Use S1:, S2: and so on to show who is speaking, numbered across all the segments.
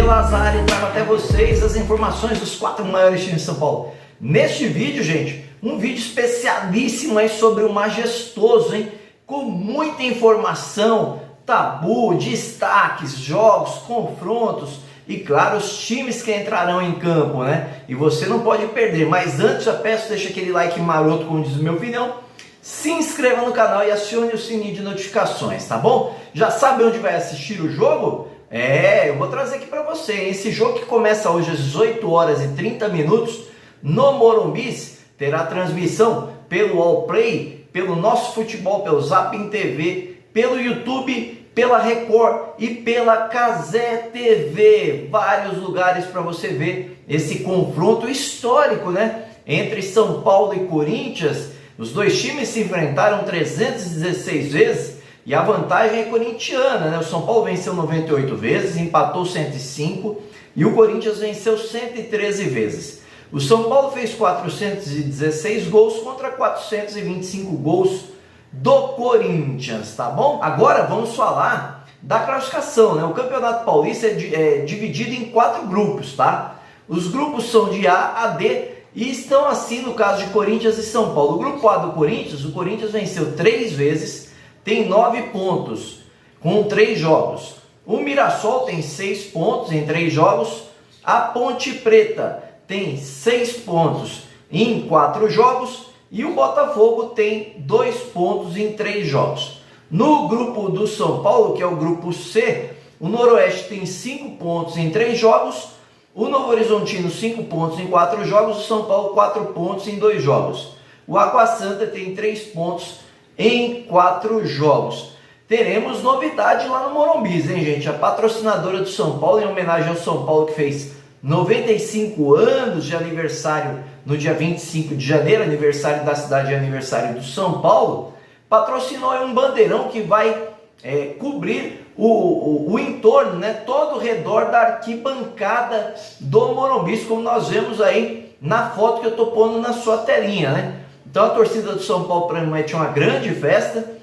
S1: Lazari trago até vocês as informações dos 4 maiores times de São Paulo. Neste vídeo, gente, um vídeo especialíssimo aí sobre o Majestoso, hein? Com muita informação, tabu, destaques, jogos, confrontos e, claro, os times que entrarão em campo, né? E você não pode perder. Mas antes, já peço, deixa aquele like maroto, como diz o meu filhão. Se inscreva no canal e acione o sininho de notificações, tá bom? Já sabe onde vai assistir o jogo? Eu vou trazer aqui para você. Esse jogo que começa hoje às 18 horas e 30 minutos no Morumbi terá transmissão pelo Allplay, pelo Nosso Futebol, pelo Zapping TV, pelo YouTube, pela Record e pela Cazé TV. Vários lugares para você ver esse confronto histórico, né? Entre São Paulo e Corinthians. Os dois times se enfrentaram 316 vezes e a vantagem é corintiana, né? O São Paulo venceu 98 vezes, empatou 105 e o Corinthians venceu 113 vezes. O São Paulo fez 416 gols contra 425 gols do Corinthians, tá bom? Agora vamos falar da classificação, né? O Campeonato Paulista é dividido em 4 grupos, tá? Os grupos são de A a D e estão assim no caso de Corinthians e São Paulo. O grupo A do Corinthians, o Corinthians venceu 3 vezes, tem 9 pontos com 3 jogos. O Mirassol tem 6 pontos em 3 jogos. A Ponte Preta tem 6 pontos em 4 jogos. E o Botafogo tem 2 pontos em 3 jogos. No grupo do São Paulo, que é o grupo C, o Noroeste tem 5 pontos em 3 jogos. O Novo Horizontino 5 pontos em 4 jogos. O São Paulo 4 pontos em 2 jogos. O Água Santa tem 3 pontos em 4 jogos. Teremos novidade lá no Morumbi, hein, gente? A patrocinadora do São Paulo, em homenagem ao São Paulo, que fez 95 anos de aniversário no dia 25 de janeiro, aniversário da cidade e aniversário do São Paulo, patrocinou um bandeirão que vai cobrir o entorno, né? Todo o redor da arquibancada do Morumbi, como nós vemos aí na foto que eu estou pondo na sua telinha, né? Então a torcida do São Paulo promete uma grande festa.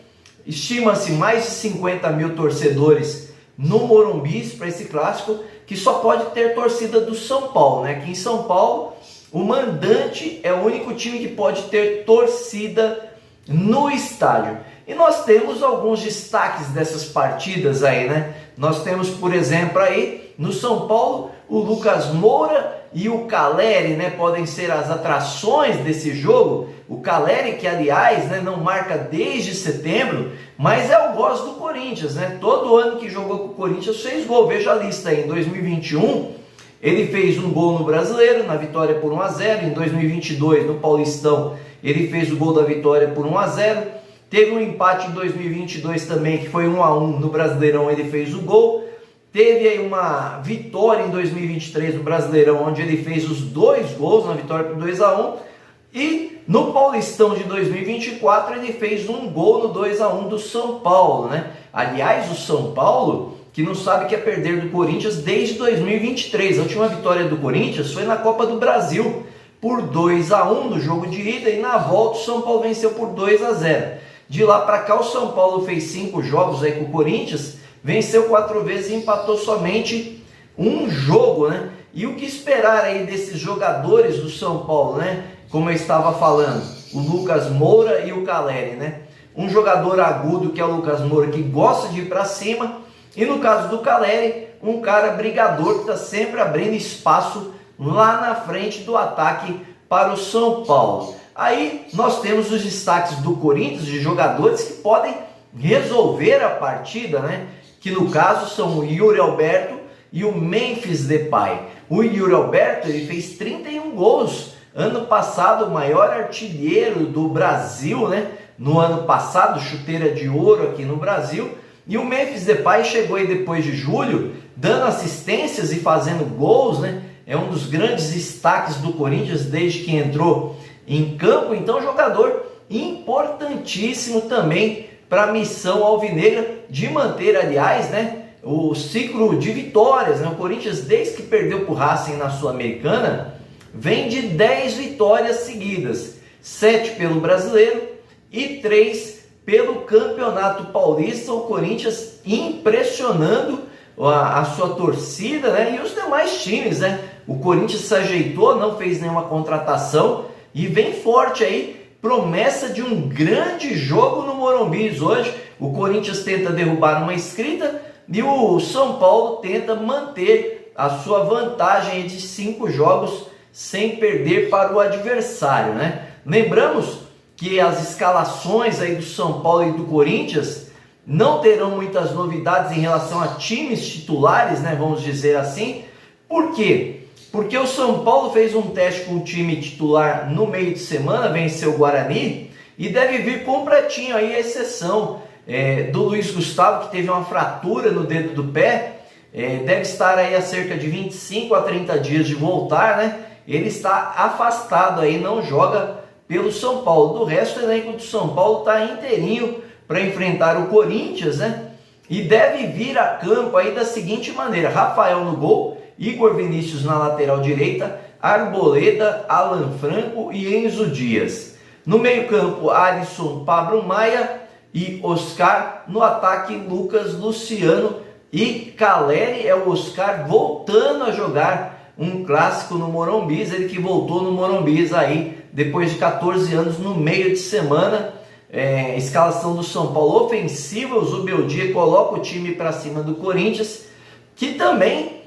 S1: Estima-se mais de 50 mil torcedores no Morumbi para esse clássico, que só pode ter torcida do São Paulo, né? Aqui em São Paulo, o mandante é o único time que pode ter torcida no estádio. E nós temos alguns destaques dessas partidas aí, né? Nós temos, por exemplo, aí no São Paulo, o Lucas Moura e o Caleri, né, podem ser as atrações desse jogo. O Caleri, que aliás, né, não marca desde setembro, mas é o gosto do Corinthians, né? Todo ano que jogou com o Corinthians fez gol. Veja a lista aí, em 2021 ele fez um gol no Brasileiro, na vitória por 1-0. Em 2022, no Paulistão, ele fez o gol da vitória por 1-0. Teve um empate em 2022 também, que foi 1-1 no Brasileirão, ele fez o gol. Teve aí uma vitória em 2023 no Brasileirão, onde ele fez os 2 gols na vitória por 2-1. E no Paulistão de 2024 ele fez um gol no 2-1 do São Paulo, né? Aliás, o São Paulo, que não sabe que é perder do Corinthians desde 2023. A última vitória do Corinthians foi na Copa do Brasil, por 2-1 no jogo de ida, e na volta o São Paulo venceu por 2-0. De lá para cá o São Paulo fez 5 jogos aí com o Corinthians, venceu 4 vezes e empatou somente um jogo, né? E o que esperar aí desses jogadores do São Paulo, né? Como eu estava falando, o Lucas Moura e o Caleri, né? Um jogador agudo, que é o Lucas Moura, que gosta de ir para cima, e no caso do Caleri, um cara brigador que está sempre abrindo espaço lá na frente do ataque para o São Paulo. Aí nós temos os destaques do Corinthians, de jogadores que podem resolver a partida, né? Que no caso são o Yuri Alberto e o Memphis Depay. O Yuri Alberto, ele fez 31 gols. Ano passado, o maior artilheiro do Brasil, né? No ano passado, chuteira de ouro aqui no Brasil. E o Memphis Depay chegou aí depois de julho, dando assistências e fazendo gols, né? É um dos grandes destaques do Corinthians desde que entrou em campo. Então, jogador importantíssimo também para a missão alvinegra de manter, aliás, né, o ciclo de vitórias, né? O Corinthians, desde que perdeu para o Racing na Sul-Americana, vem de 10 vitórias seguidas, 7 pelo Brasileiro e 3 pelo Campeonato Paulista. O Corinthians impressionando a sua torcida, né? E os demais times, né? O Corinthians se ajeitou, não fez nenhuma contratação e vem forte aí, promessa de um grande jogo no Morumbi hoje. O Corinthians tenta derrubar uma escrita e o São Paulo tenta manter a sua vantagem de 5 jogos sem perder para o adversário, né? Lembramos que as escalações aí do São Paulo e do Corinthians não terão muitas novidades em relação a times titulares, né? Vamos dizer assim. Por quê? Porque o São Paulo fez um teste com o time titular no meio de semana, venceu o Guarani e deve vir completinho aí, a exceção do Luiz Gustavo, que teve uma fratura no dedo do pé, deve estar aí a cerca de 25 a 30 dias de voltar, né? Ele está afastado aí, não joga pelo São Paulo. Do resto, o elenco do São Paulo está inteirinho para enfrentar o Corinthians, né? E deve vir a campo aí da seguinte maneira: Rafael no gol, Igor Vinícius na lateral direita, Arboleda, Alan Franco e Enzo Dias. No meio campo, Alisson, Pablo Maia e Oscar. No ataque, Lucas, Luciano e Caleri. É o Oscar voltando a jogar um clássico no Morumbi, ele que voltou no Morumbi aí depois de 14 anos no meio de semana. Escalação do São Paulo ofensiva, o Zubeldia coloca o time para cima do Corinthians, que também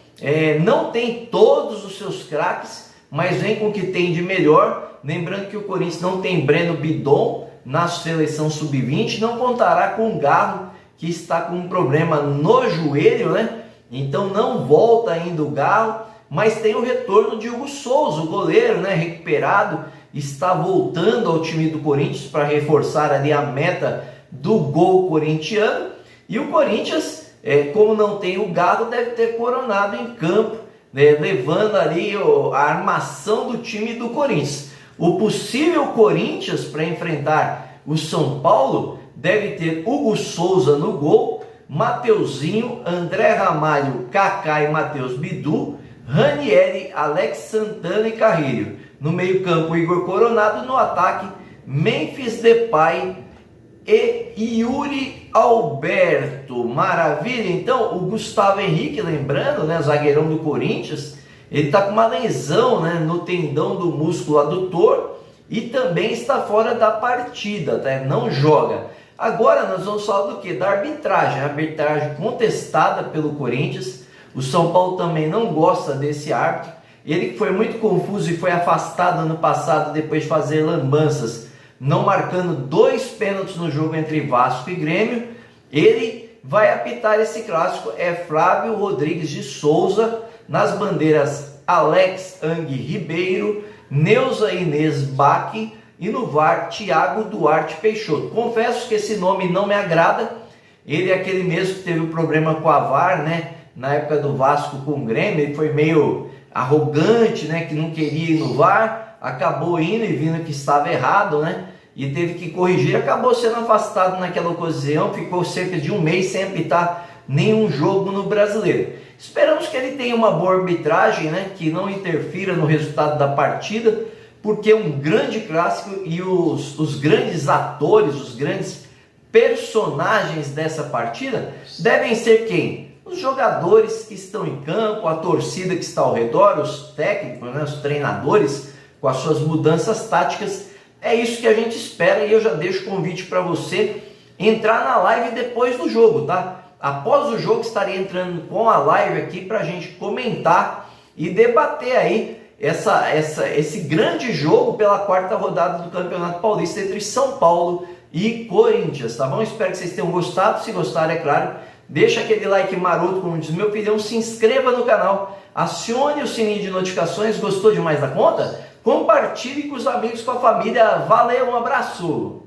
S1: não tem todos os seus craques, mas vem com o que tem de melhor. Lembrando que o Corinthians não tem Breno Bidon na seleção sub-20, não contará com o Garro, que está com um problema no joelho, né? Então não volta ainda o Garro, mas tem o retorno de Hugo Souza, o goleiro, né? Recuperado, está voltando ao time do Corinthians para reforçar ali a meta do gol corintiano. E o Corinthians, como não tem o Garro, deve ter coronado em campo, né? Levando ali a armação do time do Corinthians. O possível Corinthians para enfrentar o São Paulo deve ter Hugo Souza no gol, Mateuzinho, André Ramalho, Kaká e Matheus Bidu, Ranieri, Alex Santana e Carrilho. No meio campo, Igor Coronado. No ataque, Memphis Depay e Yuri Alberto. Maravilha! Então, o Gustavo Henrique, lembrando, né, zagueirão do Corinthians, ele está com uma lesão, né, no tendão do músculo adutor e também está fora da partida, tá? Não joga. Agora nós vamos falar do que? Da arbitragem. A arbitragem contestada pelo Corinthians. O São Paulo também não gosta desse árbitro. Ele que foi muito confuso e foi afastado ano passado depois de fazer lambanças, não marcando 2 pênaltis no jogo entre Vasco e Grêmio. Ele vai apitar esse clássico. É Flávio Rodrigues de Souza. Nas bandeiras, Alex Ang Ribeiro, Neuza Inês Bach e no VAR, Thiago Duarte Peixoto. Confesso que esse nome não me agrada. Ele é aquele mesmo que teve um problema com a VAR, né? Na época do Vasco com o Grêmio, ele foi meio arrogante, né? Que não queria ir no VAR, acabou indo e vindo que estava errado, né? E teve que corrigir, acabou sendo afastado naquela ocasião, ficou cerca de 1 mês sem apitar nenhum jogo no Brasileiro. Esperamos que ele tenha uma boa arbitragem, né? Que não interfira no resultado da partida, porque é um grande clássico e os grandes atores, os grandes personagens dessa partida devem ser quem? Os jogadores que estão em campo, a torcida que está ao redor, os técnicos, né, os treinadores com as suas mudanças táticas. É isso que a gente espera e eu já deixo o convite para você entrar na live depois do jogo, tá? Após o jogo estarei entrando com a live aqui para a gente comentar e debater aí esse grande jogo pela 4ª rodada do Campeonato Paulista entre São Paulo e Corinthians, tá bom? Espero que vocês tenham gostado. Se gostaram, é claro, deixa aquele like maroto, como diz meu filhão, se inscreva no canal, acione o sininho de notificações. Gostou demais da conta? Compartilhe com os amigos, com a família. Valeu, um abraço!